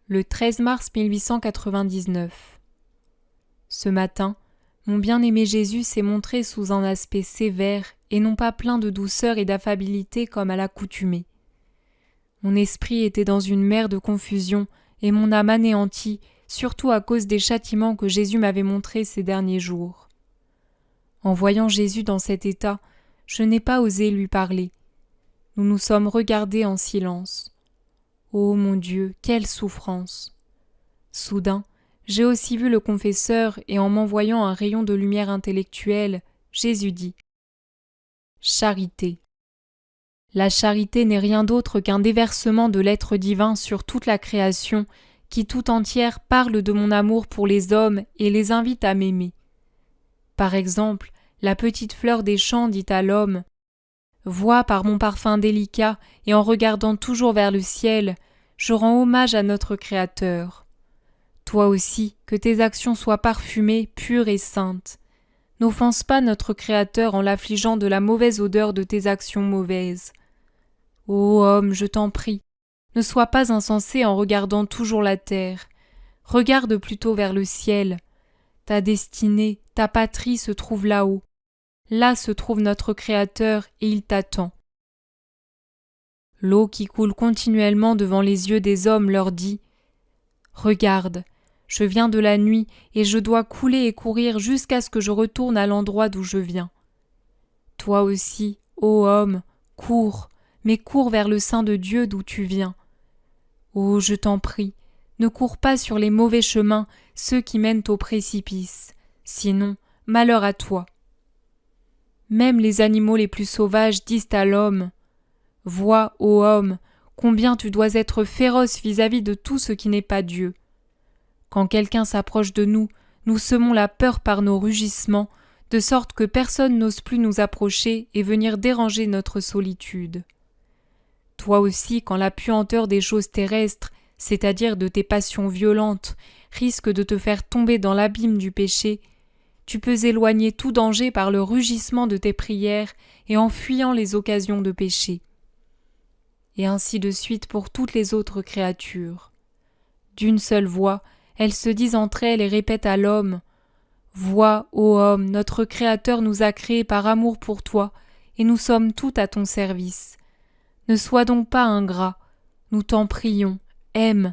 Le 13 mars 1899. Ce matin, mon bien-aimé Jésus s'est montré sous un aspect sévère et non pas plein de douceur et d'affabilité comme à l'accoutumée. Mon esprit était dans une mer de confusion et mon âme anéantie, surtout à cause des châtiments que Jésus m'avait montrés ces derniers jours. En voyant Jésus dans cet état, je n'ai pas osé lui parler. Nous nous sommes regardés en silence. Ô mon Dieu, quelle souffrance! Soudain, j'ai aussi vu le confesseur et en m'envoyant un rayon de lumière intellectuelle, Jésus dit « Charité ». La charité n'est rien d'autre qu'un déversement de l'être divin sur toute la création qui tout entière parle de mon amour pour les hommes et les invite à m'aimer. Par exemple, la petite fleur des champs dit à l'homme « Vois par mon parfum délicat et en regardant toujours vers le ciel, je rends hommage à notre Créateur. Toi aussi, que tes actions soient parfumées, pures et saintes. N'offense pas notre Créateur en l'affligeant de la mauvaise odeur de tes actions mauvaises. Ô homme, je t'en prie, ne sois pas insensé en regardant toujours la terre. Regarde plutôt vers le ciel. Ta destinée, ta patrie se trouve là-haut. Là se trouve notre Créateur et il t'attend. L'eau qui coule continuellement devant les yeux des hommes leur dit « Regarde, je viens de la nuit et je dois couler et courir jusqu'à ce que je retourne à l'endroit d'où je viens. Toi aussi, ô homme, cours, mais cours vers le sein de Dieu d'où tu viens. Oh, je t'en prie, ne cours pas sur les mauvais chemins, ceux qui mènent au précipice, sinon, malheur à toi. » Même les animaux les plus sauvages disent à l'homme « Vois, ô homme, combien tu dois être féroce vis-à-vis de tout ce qui n'est pas Dieu. Quand quelqu'un s'approche de nous, nous semons la peur par nos rugissements, de sorte que personne n'ose plus nous approcher et venir déranger notre solitude. Toi aussi, quand la puanteur des choses terrestres, c'est-à-dire de tes passions violentes, risque de te faire tomber dans l'abîme du péché, tu peux éloigner tout danger par le rugissement de tes prières et en fuyant les occasions de péché. Et ainsi de suite pour toutes les autres créatures. D'une seule voix, elles se disent entre elles et répètent à l'homme « Vois, ô homme, notre Créateur nous a créés par amour pour toi, et nous sommes toutes à ton service. Ne sois donc pas ingrat, nous t'en prions, aime,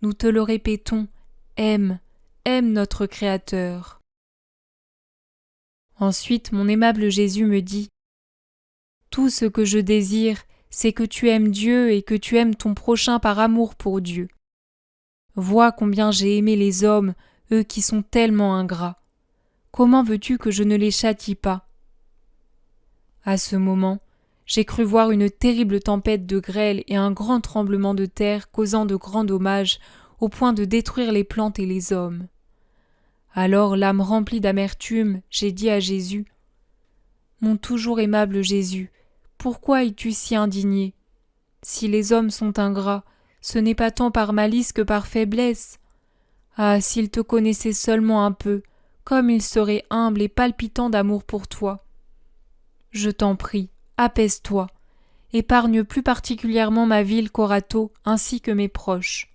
nous te le répétons, aime, aime notre Créateur. » Ensuite, mon aimable Jésus me dit « Tout ce que je désire, c'est que tu aimes Dieu et que tu aimes ton prochain par amour pour Dieu. Vois combien j'ai aimé les hommes, eux qui sont tellement ingrats. Comment veux-tu que je ne les châtie pas ?» À ce moment, j'ai cru voir une terrible tempête de grêle et un grand tremblement de terre causant de grands dommages au point de détruire les plantes et les hommes. Alors, l'âme remplie d'amertume, j'ai dit à Jésus « Mon toujours aimable Jésus, pourquoi es-tu si indigné? Si les hommes sont ingrats, ce n'est pas tant par malice que par faiblesse. Ah, s'ils te connaissaient seulement un peu, comme ils seraient humbles et palpitants d'amour pour toi. Je t'en prie, apaise-toi, épargne plus particulièrement ma ville Corato ainsi que mes proches. »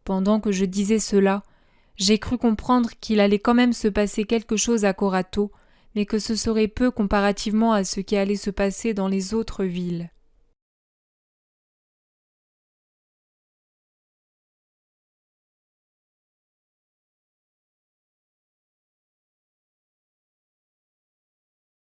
Pendant que je disais cela, j'ai cru comprendre qu'il allait quand même se passer quelque chose à Corato, mais que ce serait peu comparativement à ce qui allait se passer dans les autres villes.